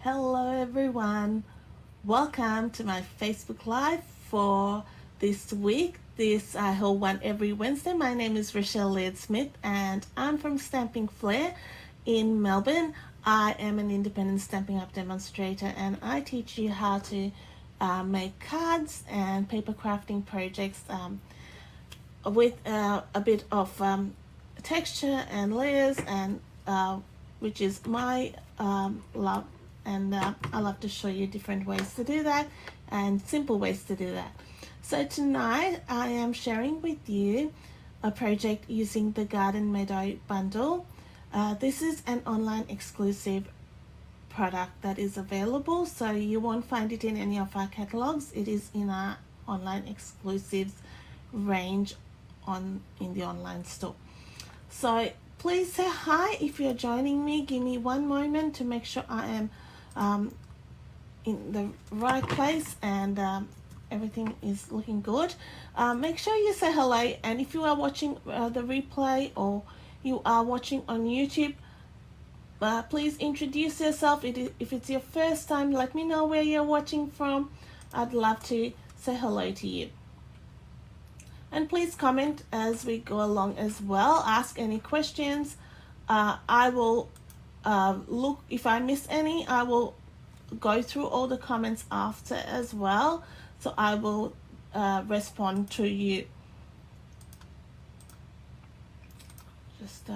Hello everyone, welcome to my Facebook Live for this week. I hold one every Wednesday. My name is Rochelle Laird Smith and I'm from Stamping Flair in Melbourne. I am an independent Stampin' Up demonstrator and I teach you how to make cards and paper crafting projects with a bit of texture and layers, and which is my love. And I love to show you different ways to do that and simple ways to do that. So tonight I am sharing with you a project using the Garden Meadow bundle. This is an online exclusive product that is available, so you won't find it in any of our catalogs. It is in our online exclusives range in the online store. So please say hi if you're joining me. Give me one moment to make sure I am in the right place and everything is looking good. Make sure you say hello, and if you are watching the replay or you are watching on YouTube, please introduce yourself. If it's your first time, let me know where you're watching from. I'd love to say hello to you. And please comment as we go along as well. Ask any questions. I will look, if I miss any, I will go through all the comments after as well. So I will respond to you. Just all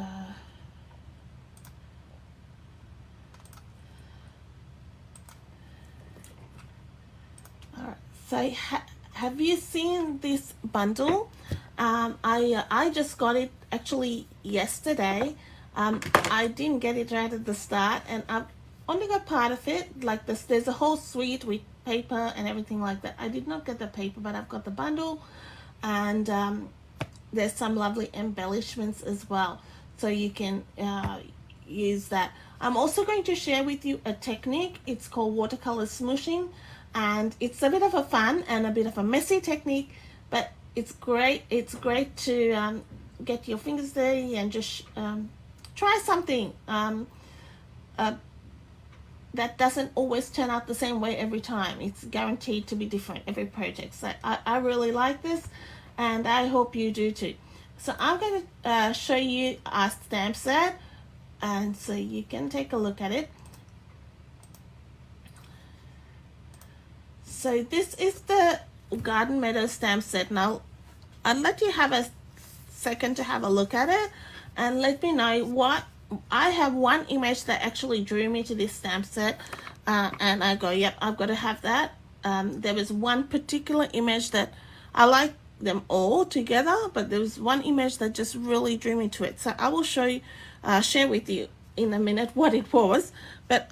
right. So have you seen this bundle? I just got it actually yesterday. I didn't get it right at the start, and I've only got part of it. Like this, there's a whole suite with paper and everything like that. I did not get the paper, but I've got the bundle, and there's some lovely embellishments as well, so you can use that. I'm also going to share with you a technique. It's called watercolor smooshing, and it's a bit of a fun and a bit of a messy technique, but it's great. It's great to get your fingers dirty and just try something that doesn't always turn out the same way every time. It's guaranteed to be different every project. So I really like this, and I hope you do too. So I'm going to show you our stamp set, and so you can take a look at it. So this is the Garden Meadow stamp set. Now I'll let you have a second to have a look at it and let me know what. I have one image that actually drew me to this stamp set, and I go, yep, I've got to have that. There was one particular image that I like them all together, but there was one image that just really drew me to it. So I will share with you in a minute what it was. But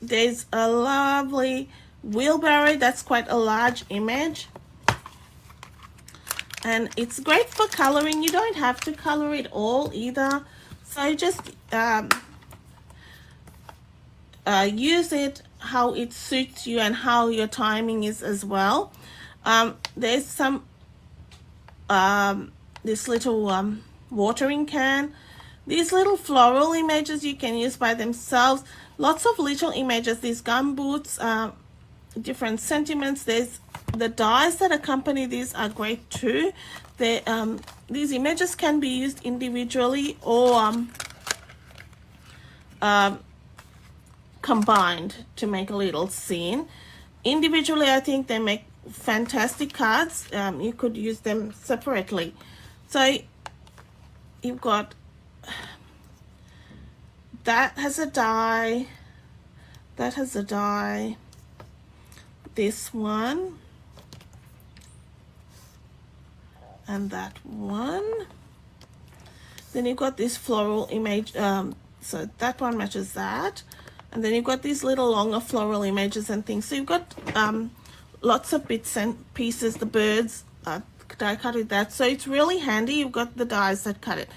there's a lovely wheelbarrow. That's quite a large image, and it's great for coloring. You don't have to color it all either, so just use it how it suits you and how your timing is as well. There's some this little watering can. These little floral images you can use by themselves. Lots of little images. These gum boots, different sentiments. There's the dies that accompany these are great too. These images can be used individually or combined to make a little scene. Individually, I think they make fantastic cards. You could use them separately. So you've got that has a die, that has a die, this one, and that one. Then you've got this floral image, so that one matches that, and then you've got these little longer floral images and things. So you've got lots of bits and pieces. The birds die cut with that, so it's really handy. You've got the dies that cut it.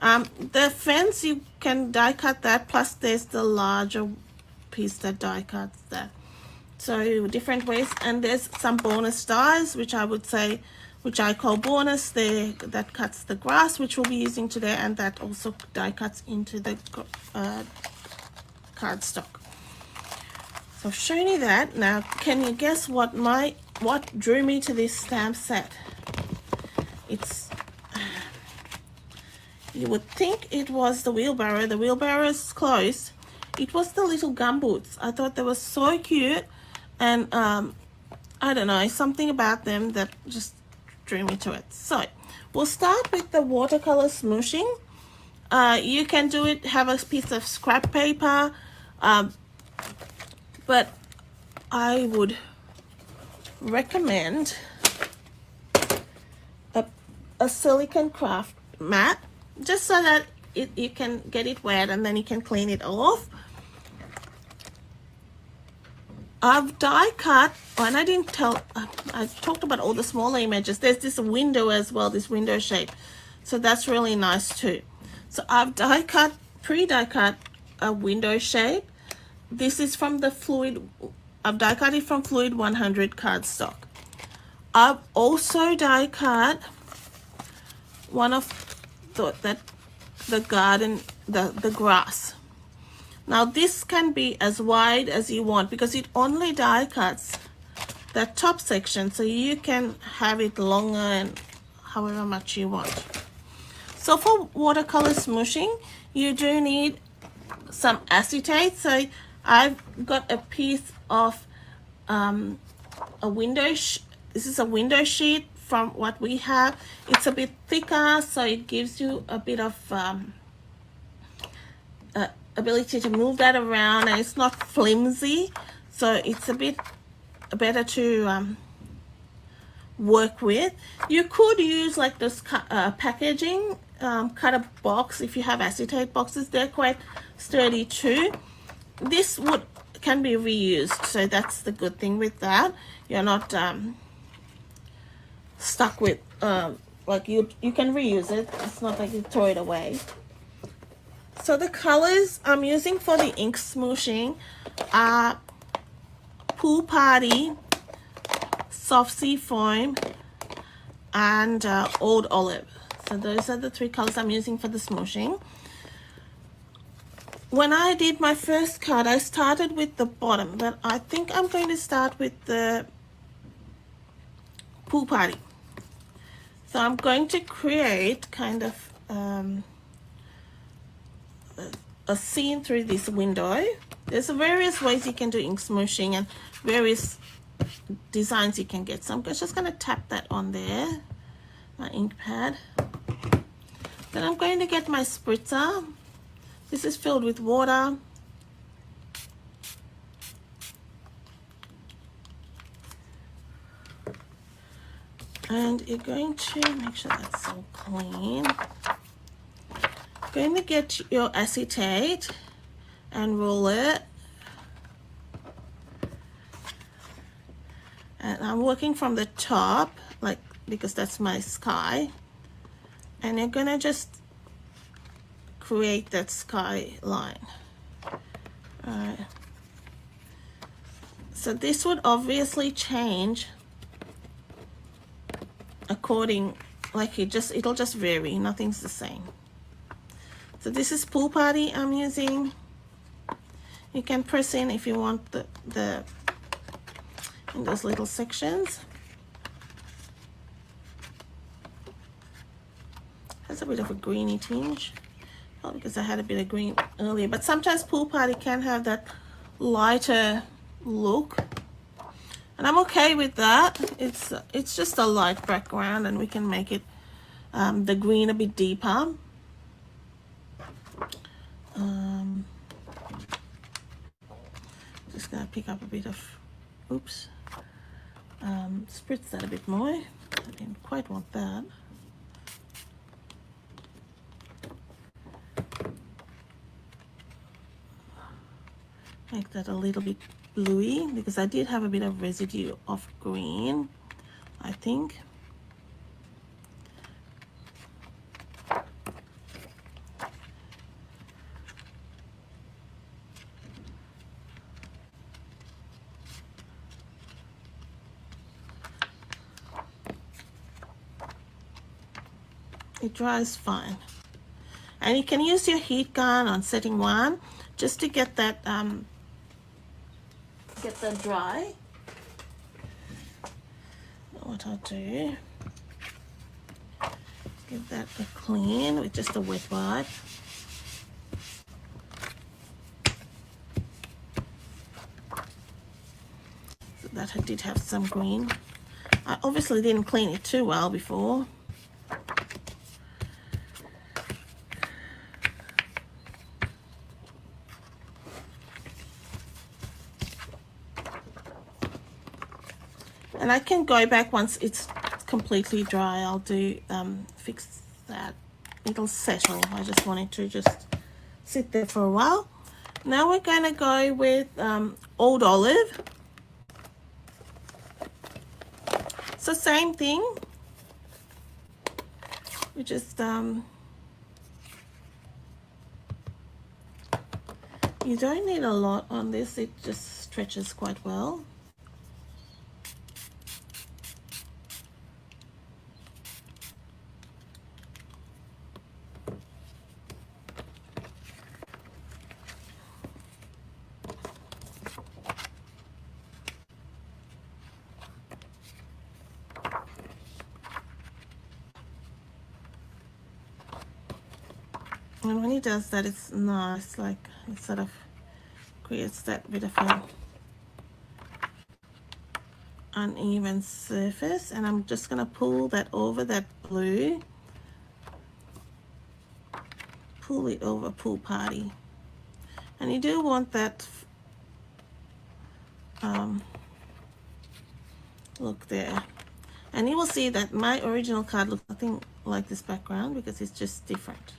The fence, you can die cut that, plus there's the larger piece that die cuts that. So different ways, and there's some bonus dies, which I would say, which I call bonus there, that cuts the grass, which we'll be using today, and that also die cuts into the cardstock. So I've shown you that. Now, can you guess what drew me to this stamp set? It's, you would think it was the wheelbarrow. The wheelbarrow is closed. It was the little gumboots. I thought they were so cute, and I don't know, something about them that just drew me to it. So we'll start with the watercolor smooshing. You can do it, have a piece of scrap paper, but I would recommend a silicone craft mat, just so that you can get it wet and then you can clean it off. I've die cut, and I didn't tell, I talked about all the smaller images. There's this window as well, this window shape. So that's really nice too. So I've die cut, pre-die cut a window shape. This is from the Fluid, I've die cut it from Fluid 100 cardstock. I've also die cut one of the garden, the grass. Now this can be as wide as you want because it only die cuts that top section, so you can have it longer and however much you want. So for watercolor smooshing, you do need some acetate. So I've got a piece of a window, this is a window sheet from what we have. It's a bit thicker, so it gives you a bit of ability to move that around, and it's not flimsy, so it's a bit better to work with. You could use like this packaging, cut a box. If you have acetate boxes, they're quite sturdy too. This can be reused, so that's the good thing with that. You're not stuck with like you can reuse it. It's not like you throw it away. So the colors I'm using for the ink smooshing are Pool Party, Soft Sea Foam, and Old Olive. So those are the three colors I'm using for the smooshing. When I did my first card, I started with the bottom, but I think I'm going to start with the Pool Party. So I'm going to create kind of a scene through this window. There's various ways you can do ink smooshing and various designs you can get. So I'm just going to tap that on there, my ink pad. Then I'm going to get my spritzer. This is filled with water. And you're going to make sure that's all clean. Going to get your acetate and roll it, and I'm working from the top, like, because that's my sky, and you're gonna just create that sky line. Alright, so this would obviously change according, like it'll just vary, nothing's the same. So this is Pool Party I'm using. You can press in if you want in those little sections. Has a bit of a greeny tinge. Probably because I had a bit of green earlier, but sometimes Pool Party can have that lighter look, and I'm okay with that. It's just a light background, and we can make it the green a bit deeper. Just gonna pick up a bit of, oops, spritz that a bit more. I didn't quite want that. Make that a little bit bluey, because I did have a bit of residue of green, I think. It dries fine, and you can use your heat gun on setting 1 just to get that get that dry. What I'll do, give that a clean with just a wet wipe. So that I did have some green. I obviously didn't clean it too well before. And I can go back once it's completely dry. I'll do fix that. It'll settle. I just wanted to just sit there for a while. Now we're going to go with Old Olive. So same thing. We just you don't need a lot on this. It just stretches quite well. And when he does that, it's nice, like it sort of creates that bit of a uneven surface. And I'm just going to pull that over that blue, pull it over Pool Party. And you do want that look there. And you will see that my original card looks nothing like this background because it's just different.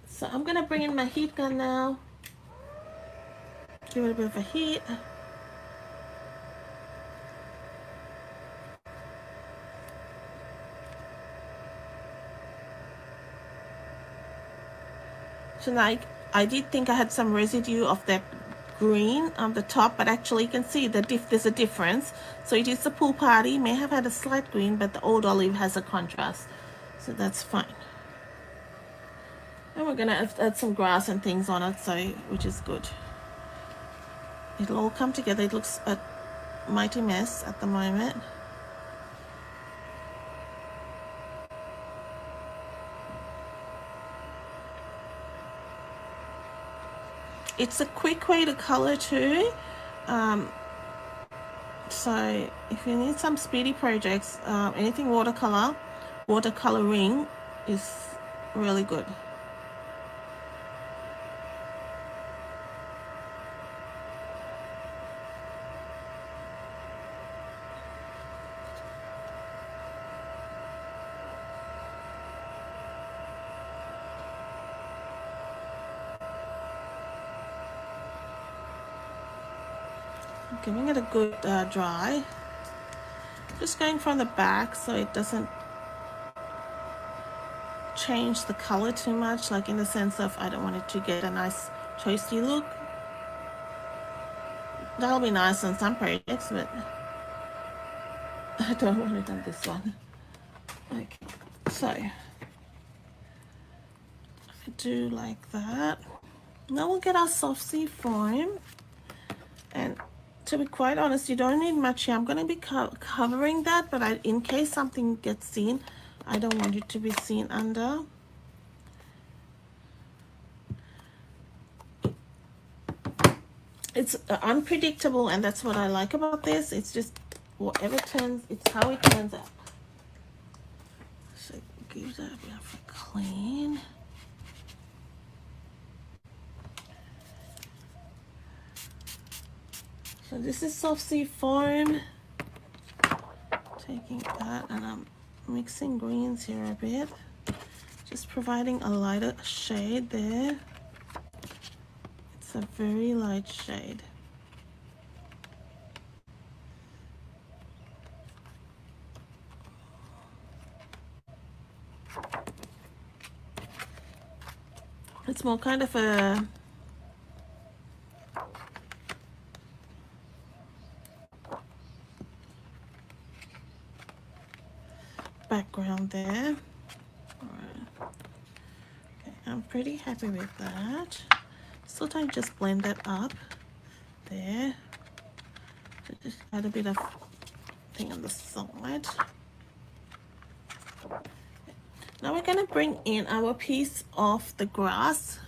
So I'm going to bring in my heat gun now. Give it a bit of a heat. So now I did think I had some residue of that green on the top, but actually you can see that there's a difference. So it is the Pool Party, may have had a slight green, but the Old Olive has a contrast. So that's fine. And we're gonna add some grass and things on it, so which is good. It'll all come together. It looks a mighty mess at the moment. It's a quick way to color too. So if you need some speedy projects, anything watercoloring is really good. Giving it a good dry. Just going from the back so it doesn't change the color too much, like in the sense of I don't want it to get a nice toasty look. That'll be nice on some projects, but I don't want it on this one. Okay, so I do like that. Now we'll get our soft sea foam, and to be quite honest, you don't need much here. I'm going to be covering that, but in case something gets seen, I don't want it to be seen under. It's unpredictable, and that's what I like about this. It's just whatever turns, it's how it turns out. So give that a bit of a clean. So this is soft sea foam. Taking that, and I'm mixing greens here a bit. Just providing a lighter shade there. It's a very light shade. It's more kind of a background there. Alright. Okay, I'm pretty happy with that. Sometimes just blend that up there. So just add a bit of thing on the side. Now we're going to bring in our piece of the grass.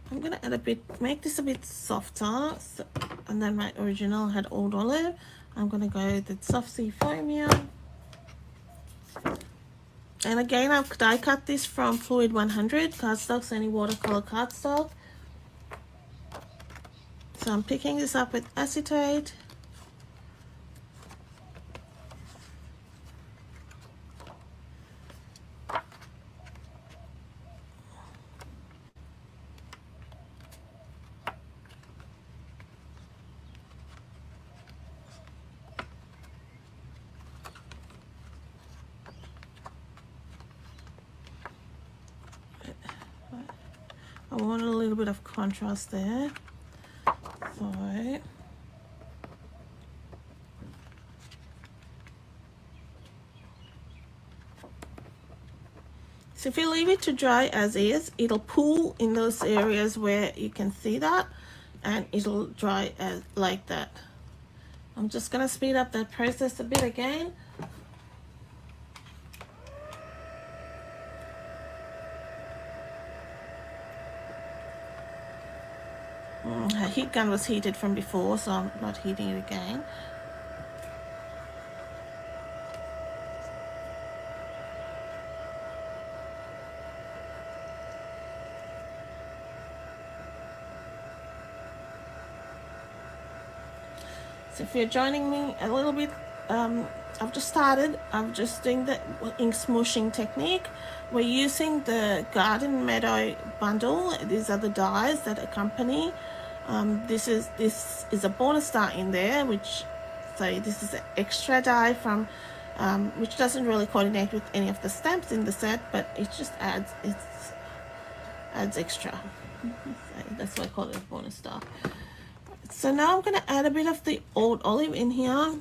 I'm going to add a bit, make this a bit softer, so, and then my original had old olive. I'm going to go with the soft sea foam here. And again, I've die cut this from Fluid 100 cardstock, any watercolor cardstock. So I'm picking this up with acetate. I want a little bit of contrast there. So if you leave it to dry as is, it'll pool in those areas where you can see that, and it'll dry as like that. I'm just gonna speed up that process a bit again. Her heat gun was heated from before, so I'm not heating it again. So if you're joining me a little bit, I've just started. I'm just doing the ink smooshing technique. We're using the Garden Meadow bundle. These are the dyes that accompany. This is a bonus dye in there, so this is an extra dye from, which doesn't really coordinate with any of the stamps in the set, but it just adds extra. That's why I call it a bonus dye. So now I'm going to add a bit of the old olive in here.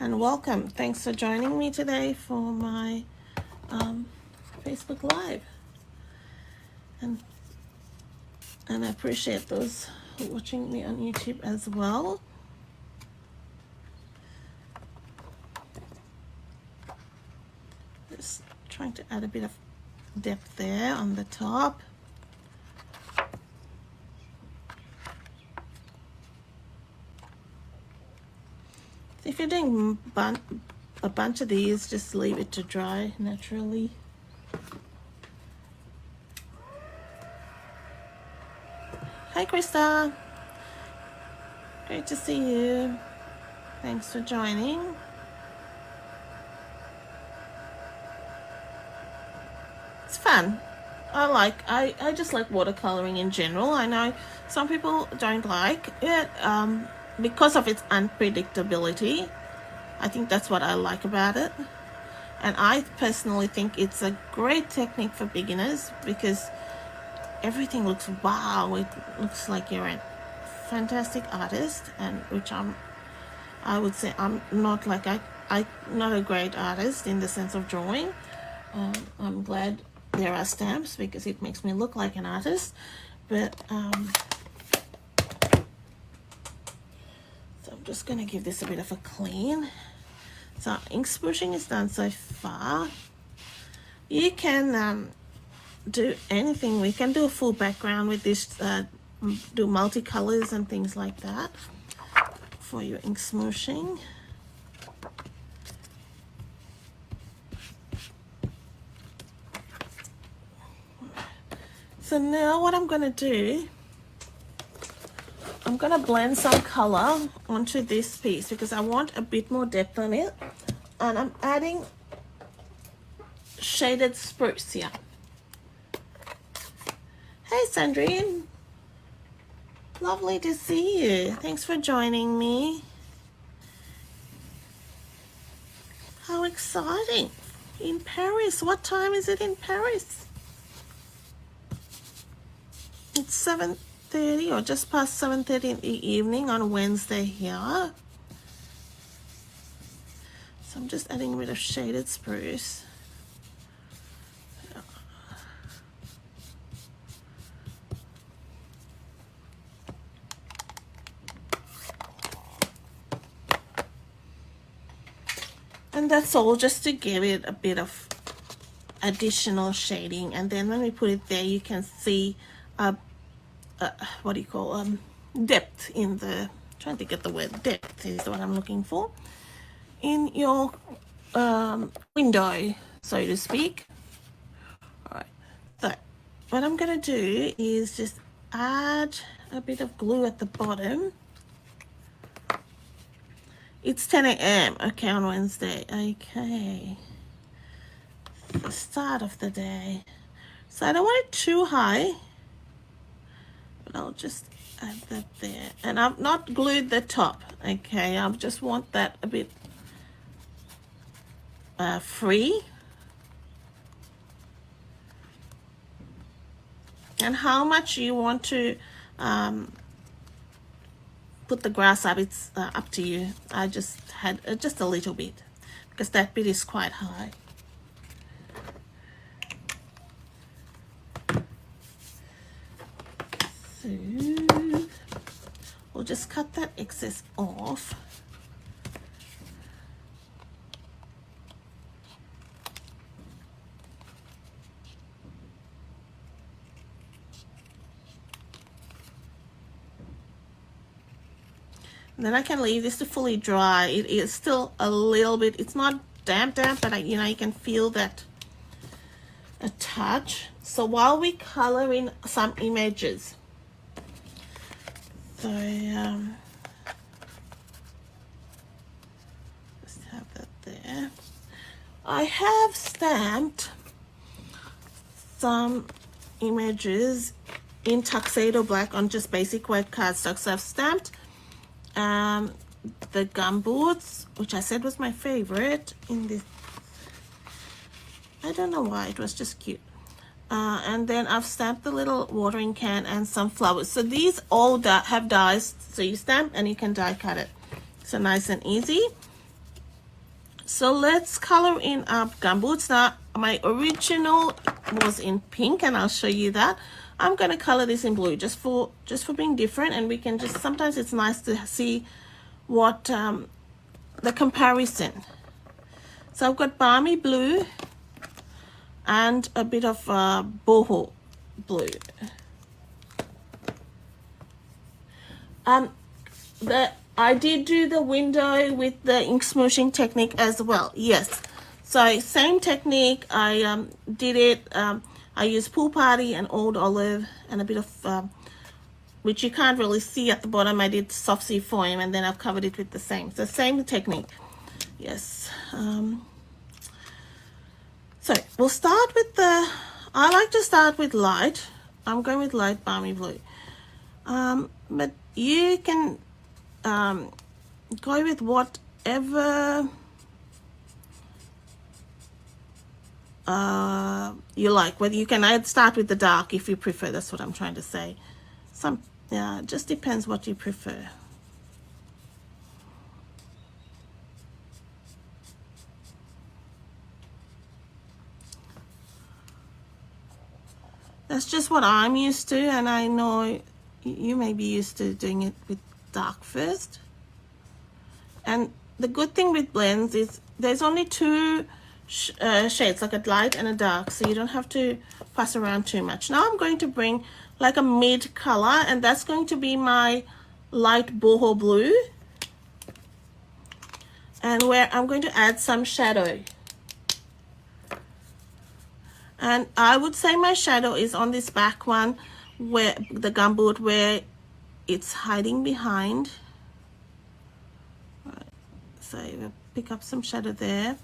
And welcome. Thanks for joining me today for my Facebook Live. And I appreciate those watching me on YouTube as well. Just trying to add a bit of depth there on the top. If you're doing a bunch of these, just leave it to dry naturally. Hi Krista, great to see you. Thanks for joining. It's fun. I just like watercoloring in general. I know some people don't like it because of its unpredictability. I think that's what I like about it. And I personally think it's a great technique for beginners because everything looks wow. It looks like you're a fantastic artist, and which I would say I'm not like I'm not a great artist in the sense of drawing. I'm glad there are stamps because it makes me look like an artist, but so I'm just going to give this a bit of a clean. So ink smooshing is done so far. You can do anything. We can do a full background with this, do multicolors and things like that for your ink smooshing. So now what I'm going to do, I'm going to blend some color onto this piece because I want a bit more depth on it. And I'm adding shaded spruce here. Hey Sandrine, lovely to see you. Thanks for joining me. How exciting. In Paris, what time is it in Paris? It's 7:30 7:30 or just past 7:30 in the evening on Wednesday here. So I'm just adding a bit of shaded spruce. And that's all, just to give it a bit of additional shading. And then when we put it there, you can see what do you call depth in the, trying to get the word depth is what I'm looking for, in your window, so to speak. All right, so what I'm gonna do is just add a bit of glue at the bottom. It's 10 a.m. okay, on Wednesday. Okay, the start of the day, so I don't want it too high, but I'll just add that there. And I've not glued the top, okay, I just want that a bit free. And how much you want to put the grass up, it's up to you. I just had just a little bit because that bit is quite high. So we'll just cut that excess off. And then I can leave this to fully dry. It is still a little bit, it's not damp, but you know, you can feel that a touch. So while we color in some images, so just have that there. I have stamped some images in tuxedo black on just basic white cardstock. So I've stamped the gumboots, which I said was my favorite in this. I don't know why, it was just cute. And then I've stamped the little watering can and some flowers. So these all have dies, so you stamp and you can die cut it. So nice and easy. So let's color in our gumboots. Now my original was in pink, and I'll show you that. I'm going to color this in blue just for being different, and we can just, sometimes it's nice to see what the comparison. So I've got balmy blue and a bit of boho blue. I did do the window with the ink smooshing technique as well. Yes, so same technique. I did it. I used Pool Party and Old Olive and a bit of, which you can't really see at the bottom. I did soft sea foam, and then I've covered it with the same. So same technique. Yes. So we'll start with the, I like to start with light. I'm going with light balmy blue. But you can go with whatever you like. Whether you can start with the dark if you prefer. That's what I'm trying to say. Yeah, it just depends what you prefer. That's just what I'm used to, and I know you may be used to doing it with dark first. And the good thing with blends is there's only two shades, like a light and a dark, so you don't have to pass around too much. Now I'm going to bring like a mid color, and that's going to be my light boho blue, and where I'm going to add some shadow. And I would say my shadow is on this back one, where the gumboot, where it's hiding behind. Right. So we'll pick up some shadow there.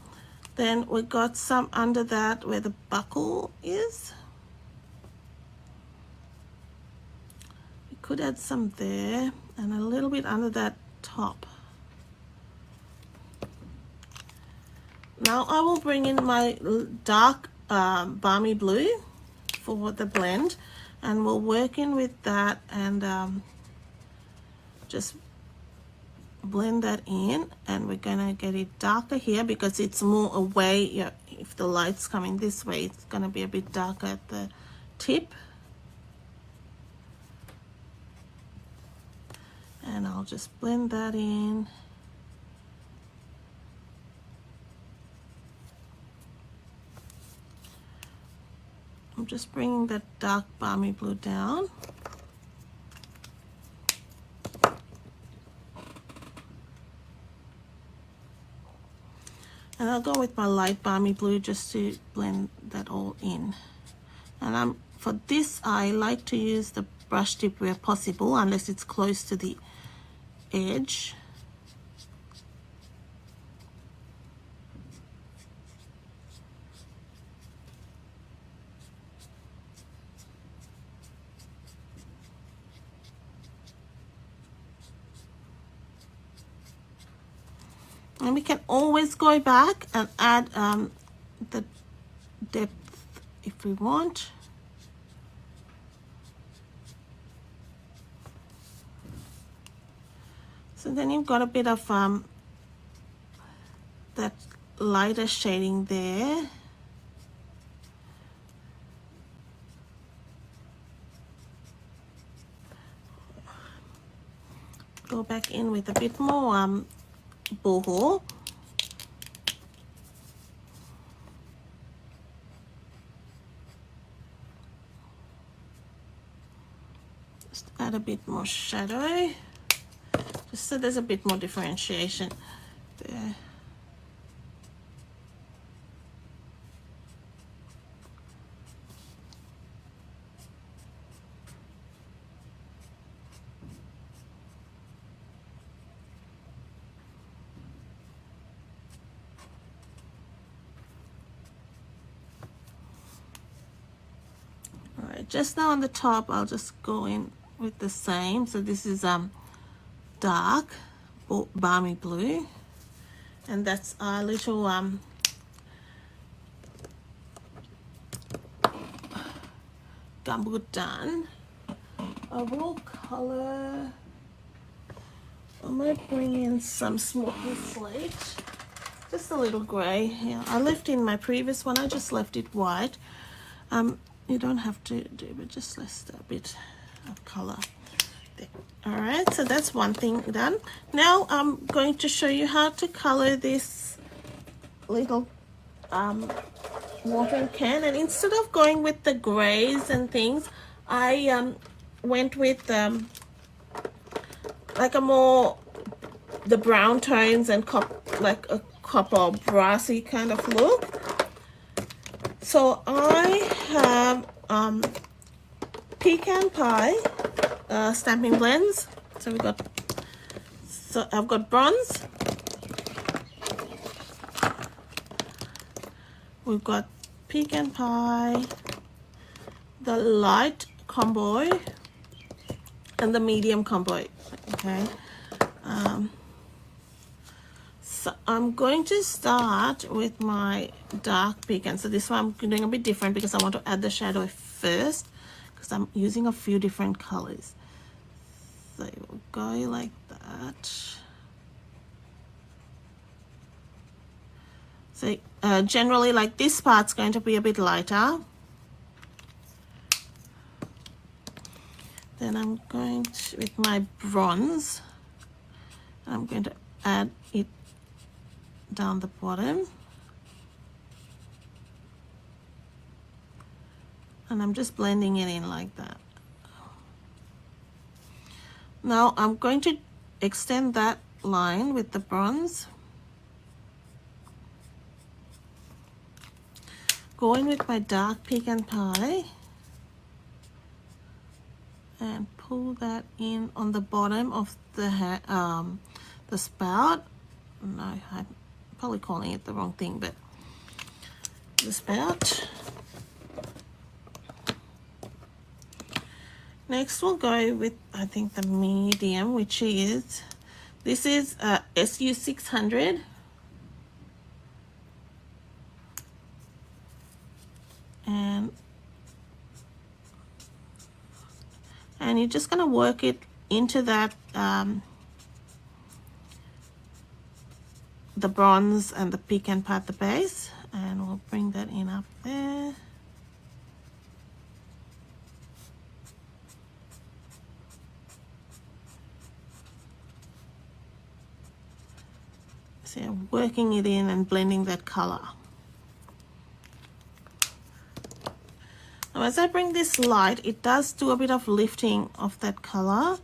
Then we got some under that where the buckle is. We could add some there, and a little bit under that top. Now I will bring in my dark balmy blue for the blend. and we'll work in with that and just blend that in, and we're gonna get it darker here because it's more away. Yeah, if the light's coming this way, it's gonna be a bit darker at the tip. And I'll just blend that in. I'm just bringing that dark balmy blue down. And I'll go with my light balmy blue just to blend that all in. And for this, I like to use the brush tip where possible, unless it's close to the edge. And we can always go back and add the depth if we want. So then you've got a bit of that lighter shading there. Go back in with a bit more boho. Just add a bit more shadow, just so there's a bit more differentiation there. Just now on the top, I'll just go in with the same. So this is dark balmy blue, and that's our little gumbo done. I will color. I might bring in some smoky slate, just a little gray. Yeah, I left in my previous one. I just left it white. You don't have to do, but just let's a bit of color there. All right, so that's one thing done. Now I'm going to show you how to color this little watering can, and instead of going with the grays and things, I went with like a more the brown tones and like a copper brassy kind of look. So I have pecan pie stamping blends. So I've got bronze, we've got pecan pie, the light combo, and the medium combo. Okay. So I'm going to start with my dark pecan. So this one I'm doing a bit different because I want to add the shadow first, because I'm using a few different colors. So it will go like that. So generally, like, this part's going to be a bit lighter. Then I'm going to, with my bronze, I'm going to add it down the bottom, and I'm just blending it in like that. Now I'm going to extend that line with the bronze, go in with my dark pecan pie and pull that in on the bottom of the spout. No, I'm probably calling it the wrong thing, but the spout. Next we'll go with, I think, the medium, which is, this is SU 600. And and you're just going to work it into that the bronze and the pecan pie at the base, and we'll bring that in up there. So I'm working it in and blending that color. Now as I bring this light, it does do a bit of lifting of that color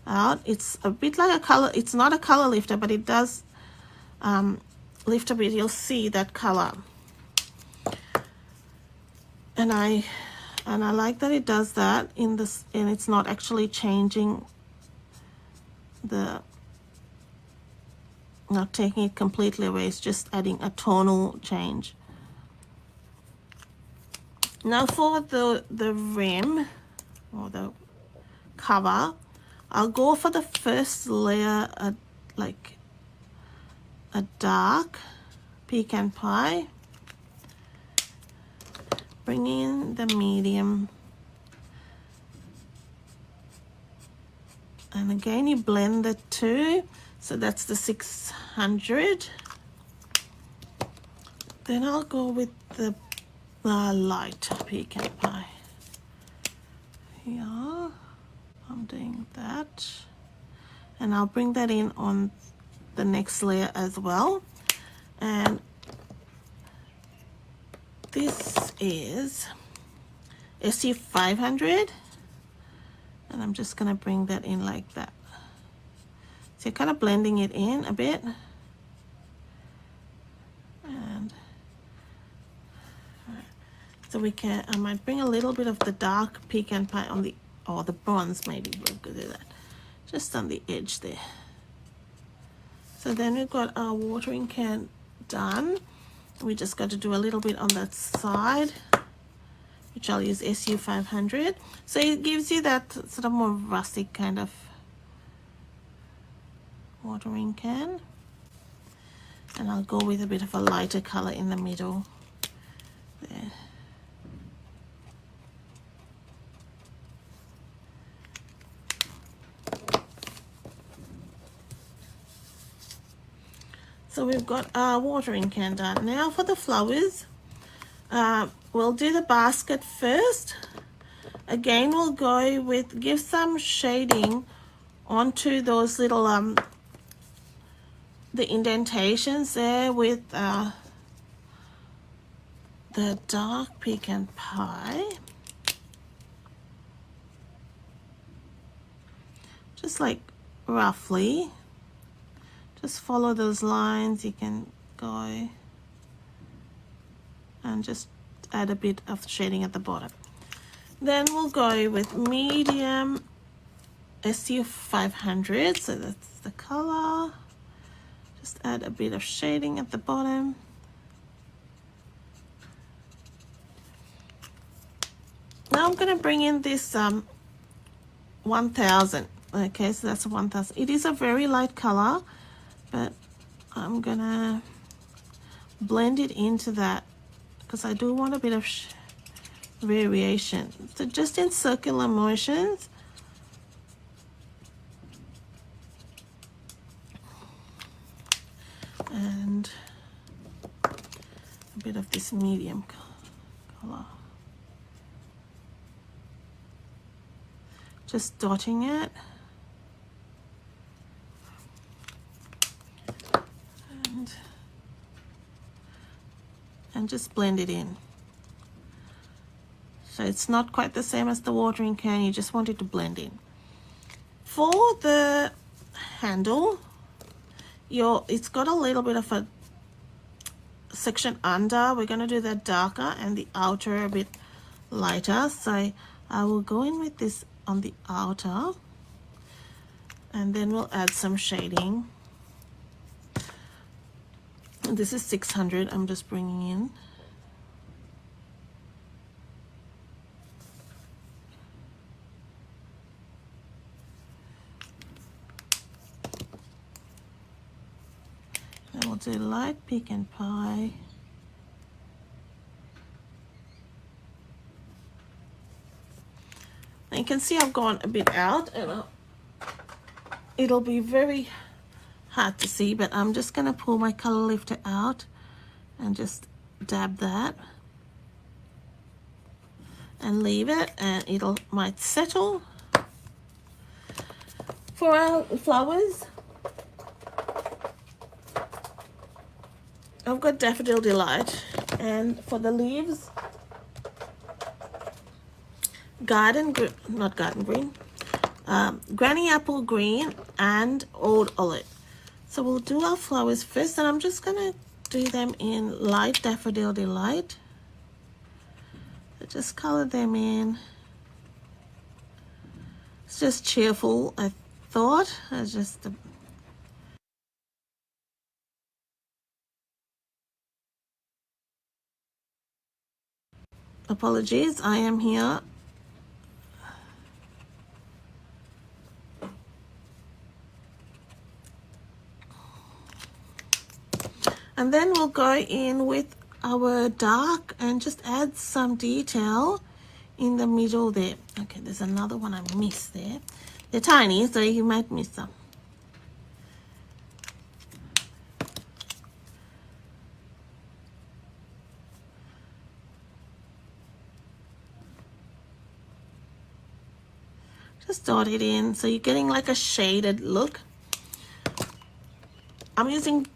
out. It's a bit like a color, it's not a color lifter, but it does lift a bit. You'll see that color. And I like that it does that in this, and it's not actually changing the, not taking it completely away, it's just adding a tonal change. Now for the rim or the cover, I'll go for the first layer, like a dark pecan pie, bring in the medium, and again you blend the two, so that's the 600. Then I'll go with the light pecan pie. Yeah, I'm doing that, and I'll bring that in on the next layer as well. And this is SU 500, and I'm just gonna bring that in like that. So you're kind of blending it in a bit, and so we can, I might bring a little bit of the dark pecan pie on the, or the bronze maybe, we'll do that, just on the edge there. So then we've got our watering can done. We just got to do a little bit on that side, which I'll use SU 500. So it gives you that sort of more rustic kind of watering can. And I'll go with a bit of a lighter color in the middle there. So we've got our watering can done. Now for the flowers, we'll do the basket first. Again, we'll go with, give some shading onto those little, the indentations there with the dark pecan pie. Just like roughly. Just follow those lines. You can go and just add a bit of shading at the bottom. Then we'll go with medium SU 500, so that's the color. Just add a bit of shading at the bottom. Now I'm going to bring in this 1000. Okay, so that's 1000. It is a very light color, but I'm gonna blend it into that because I do want a bit of variation. So just in circular motions, and a bit of this medium color, just dotting it. And just blend it in. So it's not quite the same as the watering can, you just want it to blend in. For the handle, it's got a little bit of a section under. We're going to do that darker and the outer a bit lighter. So I will go in with this on the outer, and then we'll add some shading. This is 600, I'm just bringing in. And we'll do light pecan pie. And you can see I've gone a bit out, and it'll be very hard to see, but I'm just going to pull my color lifter out and just dab that and leave it, and it'll might settle. For our flowers, I've got Daffodil Delight, and for the leaves, Granny Apple Green and Old Olive. So we'll do our flowers first, and I'm just gonna do them in light Daffodil Delight. So just color them in. It's just cheerful, I thought. It's just apologies, I am here. And then we'll go in with our dark and just add some detail in the middle there. Okay, there's another one I missed there. They're tiny, so you might miss some. Just dot it in so you're getting like a shaded look. I'm using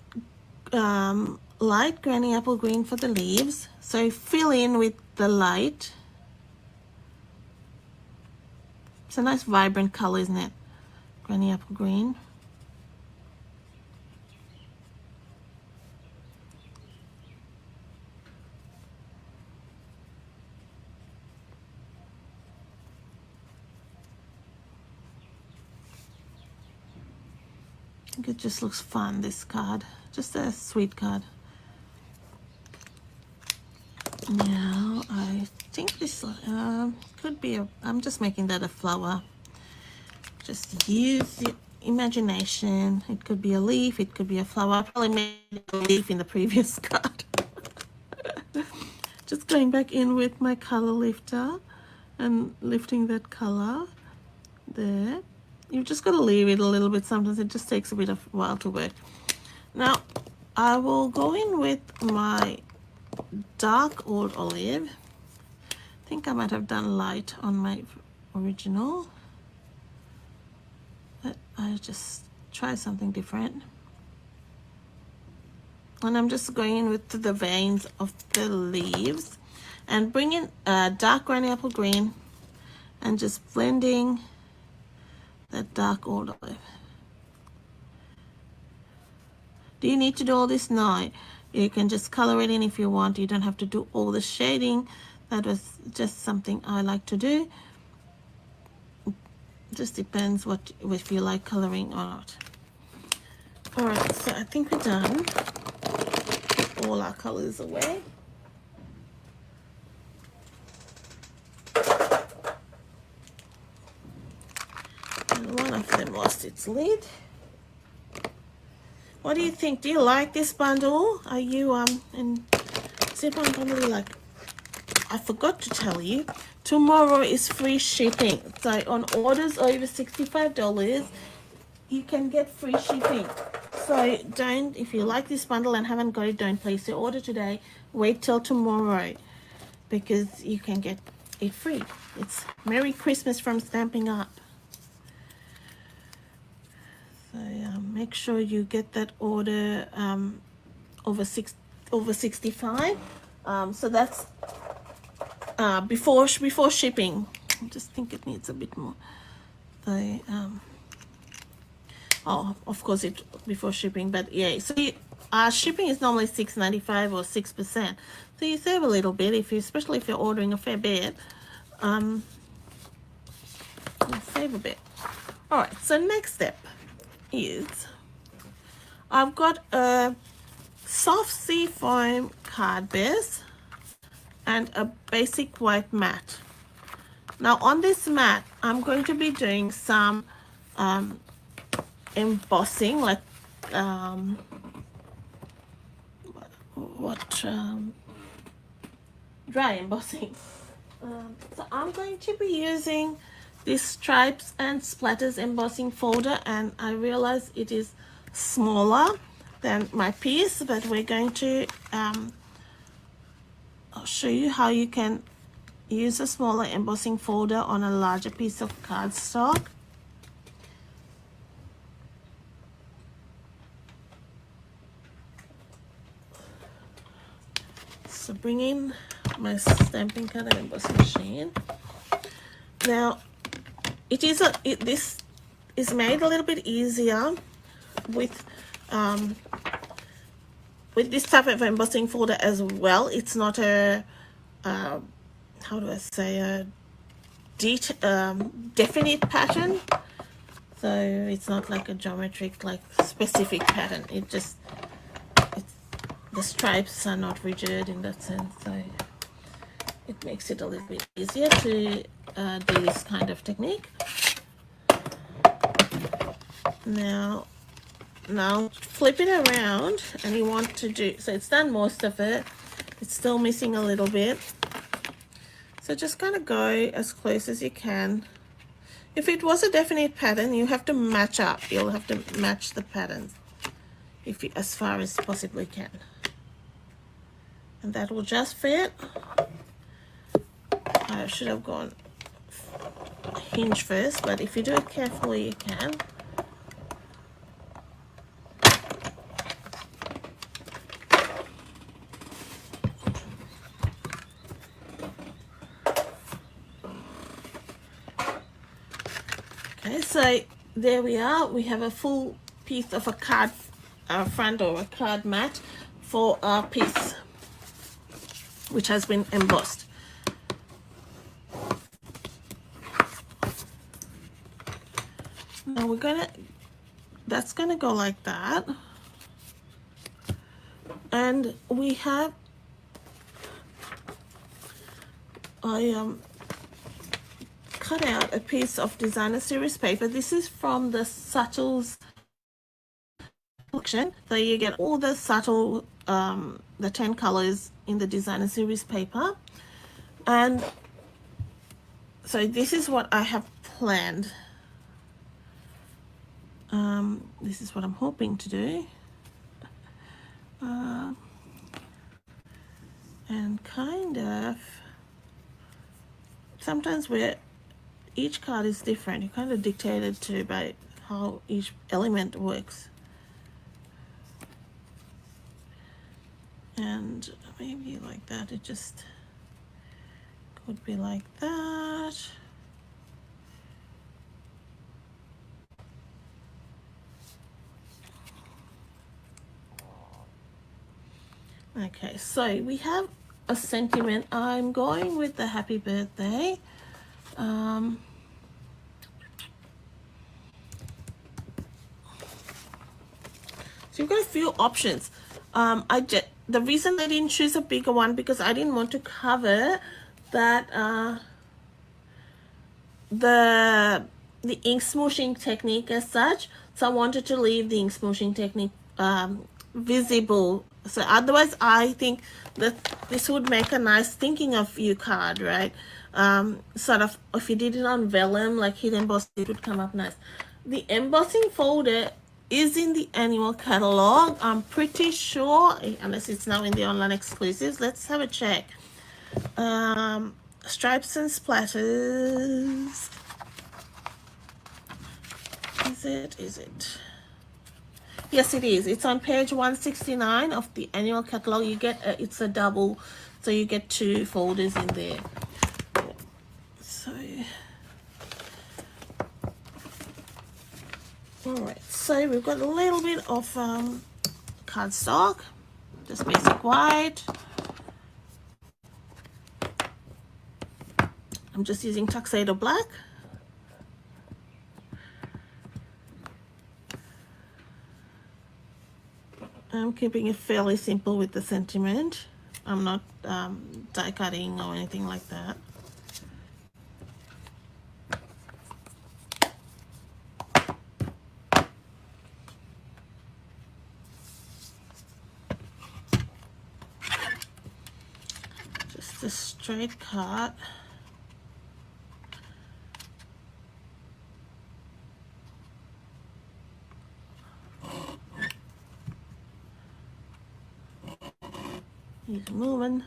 light Granny Apple Green for the leaves, so fill in with the light. It's a nice vibrant color, isn't it? Granny Apple Green. I think it just looks fun, this card. Just a sweet card. Now, I think this could be I'm just making that a flower. Just use your imagination. It could be a leaf, it could be a flower. I probably made a leaf in the previous card. Just going back in with my color lifter and lifting that color there. You've just got to leave it a little bit. Sometimes it just takes a bit of a while to work. Now, I will go in with my dark Old Olive. I think I might have done light on my original, but I just try something different. And I'm just going in with the veins of the leaves and bring in dark Granny Apple Green and just blending that dark Old Olive. Do you need to do all this? No. You can just color it in if you want. You don't have to do all the shading. That was just something I like to do. Just depends if you like coloring or not. Alright, so I think we're done. Put all our colors away. And one of them lost its lid. What do you think? Do you like this bundle? Are you and zip on probably like, I forgot to tell you, tomorrow is free shipping. So on orders over $65, you can get free shipping. So don't, if you like this bundle and haven't got it, don't place your order today. Wait till tomorrow because you can get it free. It's Merry Christmas from Stamping Up. So make sure you get that order over 65. So that's before shipping. I just think it needs a bit more. So oh, of course it before shipping, but yeah. So shipping is normally $6.95 or 6%. So you save a little bit especially if you're ordering a fair bit. You save a bit. All right. So next step is I've got a soft sea foam card base and a basic white mat. Now on this mat I'm going to be doing some embossing, like dry embossing. So I'm going to be using this Stripes and Splatters embossing folder, and I realize it is smaller than my piece, but we're going to I'll show you how you can use a smaller embossing folder on a larger piece of cardstock. So bring in my stamping card and embossing machine. Now this is made a little bit easier with this type of embossing folder as well. It's not a how do I say, a definite pattern, so it's not like a geometric, like specific pattern. The stripes are not rigid in that sense, so it makes it a little bit easier to do this kind of technique. Now flip it around, and you want to do, so it's done most of it, it's still missing a little bit, so just kind of go as close as you can. If it was a definite pattern, you have to match up, you'll have to match the patterns if you, as far as possibly can, and that will just fit. I should have gone hinge first, but if you do it carefully you can. Okay, so there we are. We have a full piece of a card front, or a card mat for our piece, which has been embossed. Now that's gonna go like that, and we have cut out a piece of designer series paper. This is from the Subtles collection, so you get all the subtle the 10 colors in the designer series paper, and so this is what I have planned. This is what I'm hoping to do, and kind of sometimes where each card is different, you're kind of dictated to by how each element works. And maybe like that, it just could be like that. Okay, so we have a sentiment. I'm going with the happy birthday. So you've got a few options. The reason I didn't choose a bigger one, because I didn't want to cover that the ink smooshing technique as such. So I wanted to leave the ink smooshing technique visible. So otherwise I think that this would make a nice thinking of you card, right? Sort of, if you did it on vellum, like heat embossed, it would come up nice. The embossing folder is in the annual catalog, I'm pretty sure, unless it's now in the online exclusives. Let's have a check. Stripes and Splatters. Is it? Yes, it is. It's on page 169 of the annual catalog. You get it's a double, so you get 2 folders in there. So, all right. So we've got a little bit of cardstock, just basic white. I'm just using Tuxedo Black. I'm keeping it fairly simple with the sentiment. I'm not die cutting or anything like that. Just a straight cut. He's moving.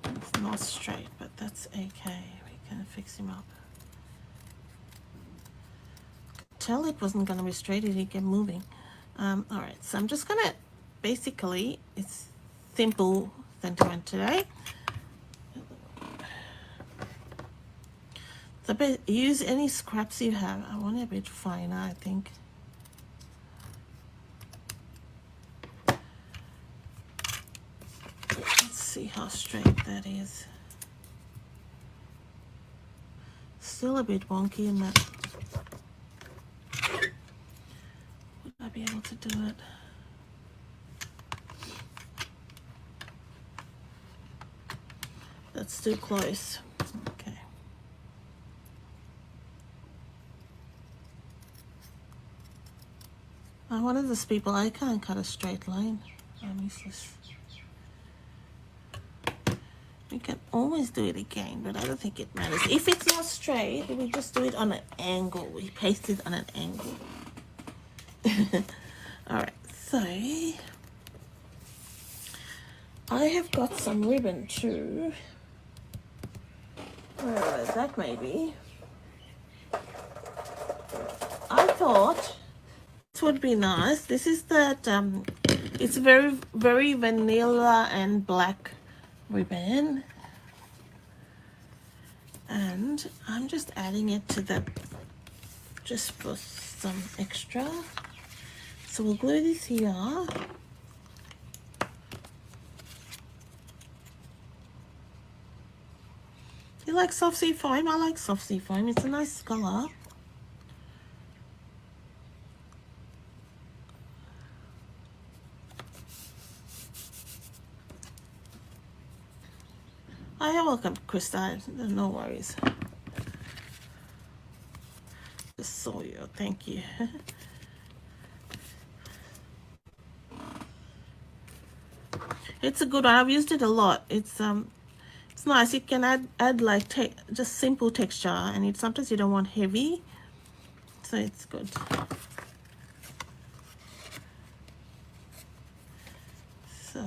It's not straight, but that's okay. We can fix him up. Tell it wasn't going to be straight, it kept moving. Alright, so I'm just going to, basically, it's simple sentiment today. So use any scraps you have. I want it a bit finer, I think. Let's see how straight that is. Still a bit wonky in that. Would I be able to do it? That's too close. Okay. I'm one of those people, I can't cut a straight line. I'm useless. We can always do it again, but I don't think it matters. If it's not straight, we just do it on an angle. We paste it on an angle. Alright, so I have got some ribbon too. Where is that maybe? I thought this would be nice. This is that, it's very, very vanilla and black ribbon. And I'm just adding it to the, just for some extra. So we'll glue this here. You like soft sea foam? I like soft sea foam. It's a nice color. Oh, you're welcome, Krista. No worries. Just saw you. Thank you. It's a good one. I've used it a lot. It's nice. You can add like just simple texture, and sometimes you don't want heavy, so it's good. So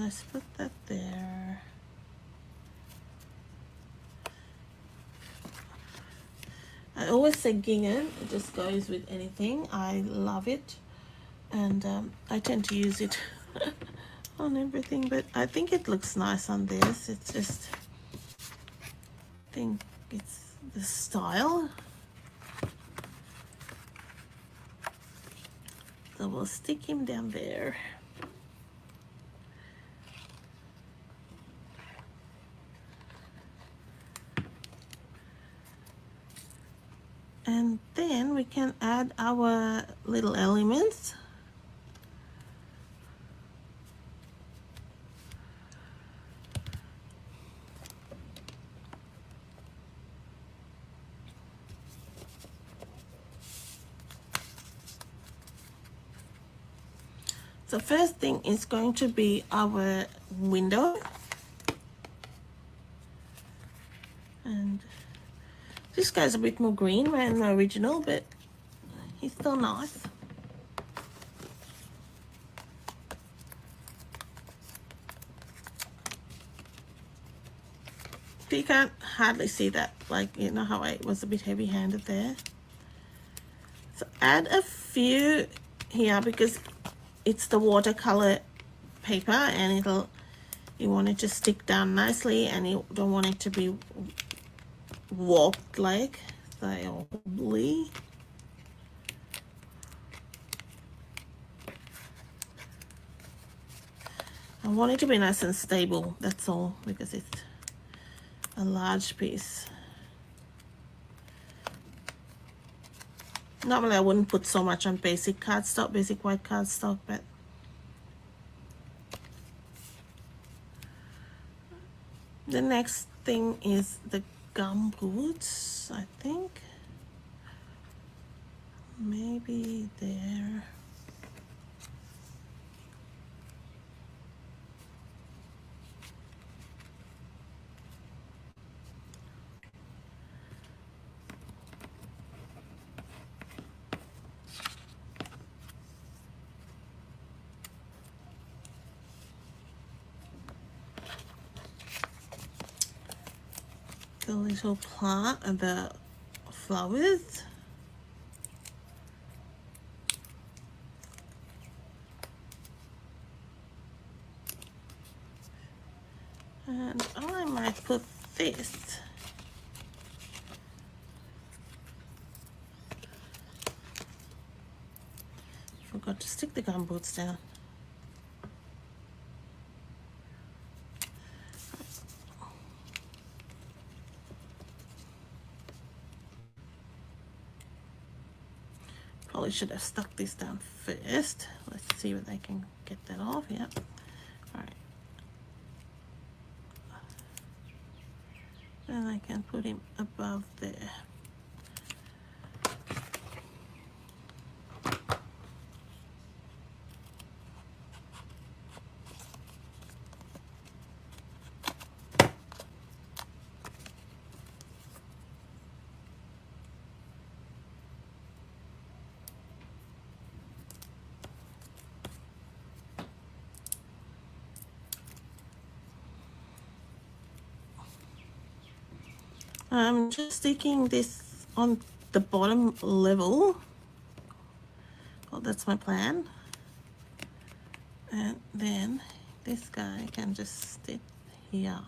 let's put that there. I always say gingham. It just goes with anything. I love it, and I tend to use it on everything, but I think it looks nice on this. It's just, I think it's the style. So we'll stick him down there. And then we can add our little elements. So first thing is going to be our window. And this guy's a bit more green than the original, but he's still nice. You can't hardly see that, like, you know how I was a bit heavy-handed there. So add a few here because it's the watercolor paper, and you want it to stick down nicely, and you don't want it to be warped like so wobbly. I want it to be nice and stable, that's all, because it's a large piece. Normally I wouldn't put so much on basic cardstock, basic white cardstock, but the next thing is the gum boots, I think. Maybe there. little plant and the flowers. And I might put this. Forgot to stick the gumboots down. Probably should have stuck this down first. Let's see if I can get that off. Yep. All right. And I can put him above there. I'm just sticking this on the bottom level. Well, that's my plan. And then this guy can just sit here.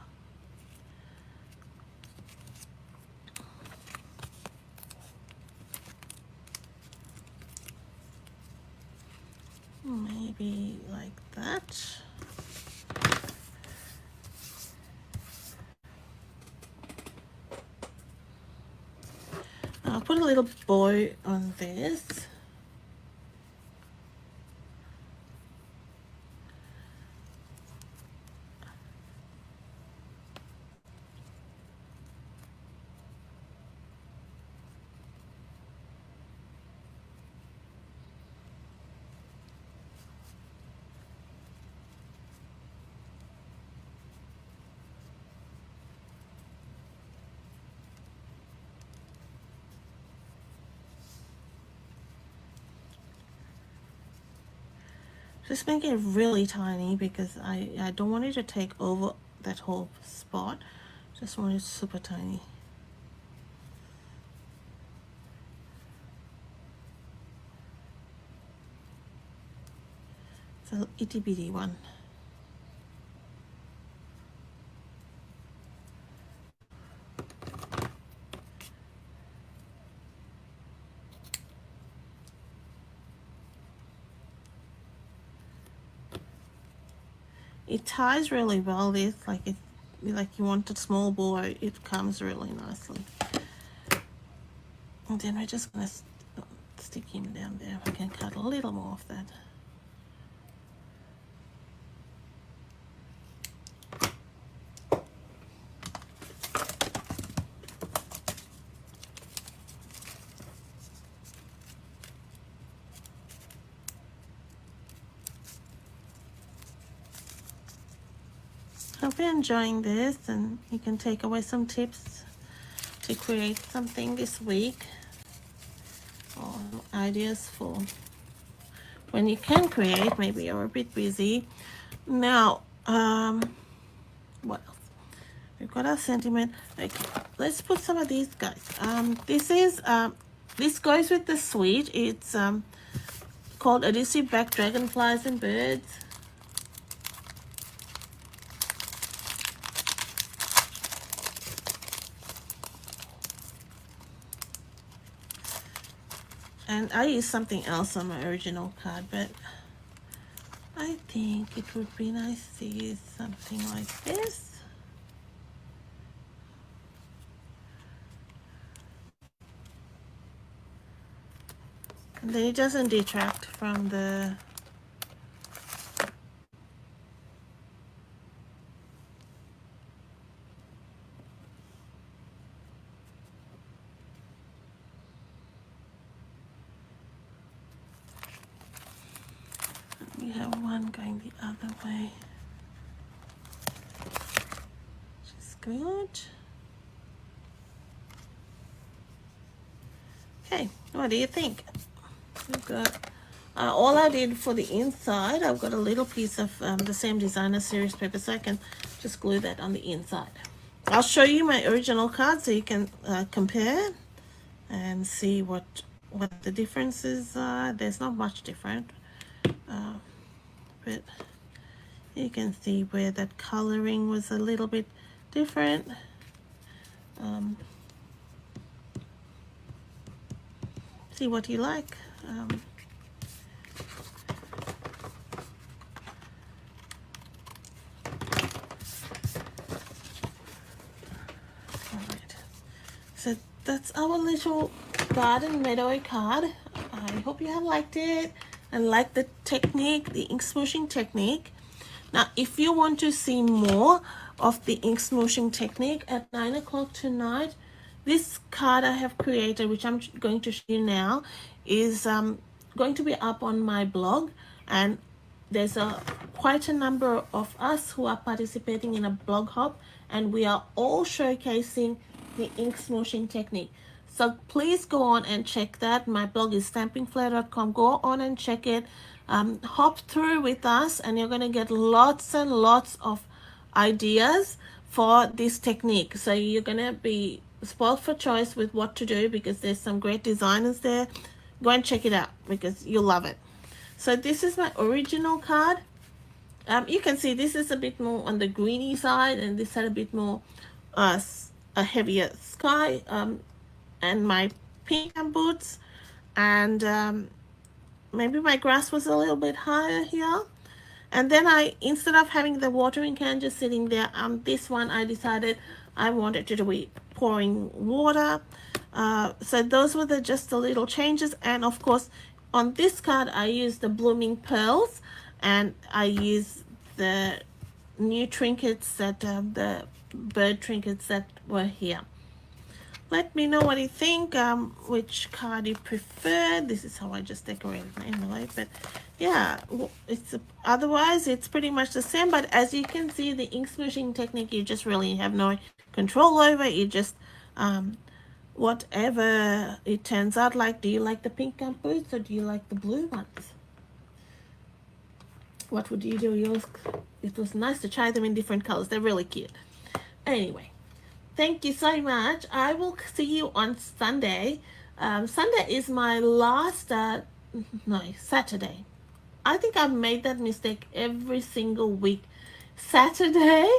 Maybe like that. I'll put a little bow on this. Just make it really tiny because I don't want it to take over that whole spot. Just want it super tiny. It's a itty bitty one. It ties really well. This like you want a small bow, it comes really nicely. And then we're just gonna stick him down there. We can cut a little more of that. Hope you're enjoying this and you can take away some tips to create something this week, or ideas for when you can create. Maybe you're a bit busy. Now, what else? We've got our sentiment. Okay, let's put some of these guys. This goes with the suite. It's called Adhesive Back Dragonflies and Birds. And I used something else on my original card, but I think it would be nice to use something like this. And then it doesn't detract from the we have one going the other way, which is good. Okay, what do you think? We've got all I did for the inside, I've got a little piece of the same designer series paper, so I can just glue that on the inside. I'll show you my original card so you can compare and see what the differences are. There's not much different, but you can see where that coloring was a little bit different. See what you like. Alright, so that's our little garden meadow card. I hope you have liked it and liked the technique, the ink smooshing technique. Now, if you want to see more of the ink smooshing technique at 9 o'clock tonight, this card I have created, which I'm going to show you now, is going to be up on my blog, and there's quite a number of us who are participating in a blog hop, and we are all showcasing the ink smooshing technique. So please go on and check that. My blog is stampingflair.com. Go on and check it. Hop through with us, and you're going to get lots and lots of ideas for this technique. So you're going to be spoiled for choice with what to do, because there's some great designers there. Go and check it out because you'll love it. So this is my original card. You can see this is a bit more on the greeny side, and this had a bit more a heavier sky, and my pink boots, and maybe my grass was a little bit higher here. And then instead of having the watering can just sitting there, this one I decided I wanted to be pouring water. So those were just the little changes. And of course, on this card, I used the blooming pearls, and I used the new trinkets that the bird trinkets that were here. Let me know what you think, which card you prefer. This is how I just decorated my envelope, but yeah, otherwise it's pretty much the same. But as you can see, the ink smooshing technique, you just really have no control over. You just whatever it turns out like. Do you like the pink gum boots, or do you like the blue ones? What would you do? It was nice to try them in different colors. They're really cute. Anyway, thank you so much. I will see you on Sunday. Sunday is my last, Saturday. I think I've made that mistake every single week. Saturday,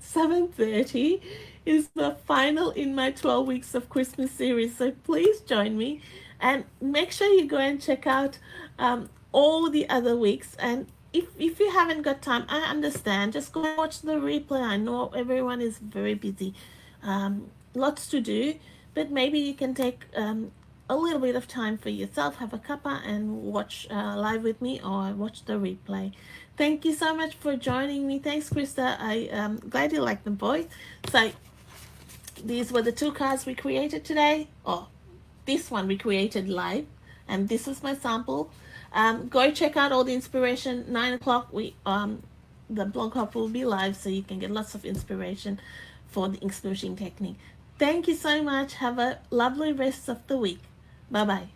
7:30 is the final in my 12 weeks of Christmas series. So please join me, and make sure you go and check out all the other weeks. And if you haven't got time, I understand. Just go and watch the replay. I know everyone is very busy. Lots to do, but maybe you can take a little bit of time for yourself, have a cuppa, and watch live with me, or watch the replay. Thank you so much for joining me. Thanks, Krista. I'm glad you liked them, boys. So these were the two cards we created today. Oh, this one we created live, and this was my sample. Go check out all the inspiration. 9 o'clock the blog hop will be live, so you can get lots of inspiration for the ink smooshing technique. Thank you so much. Have a lovely rest of the week. Bye bye.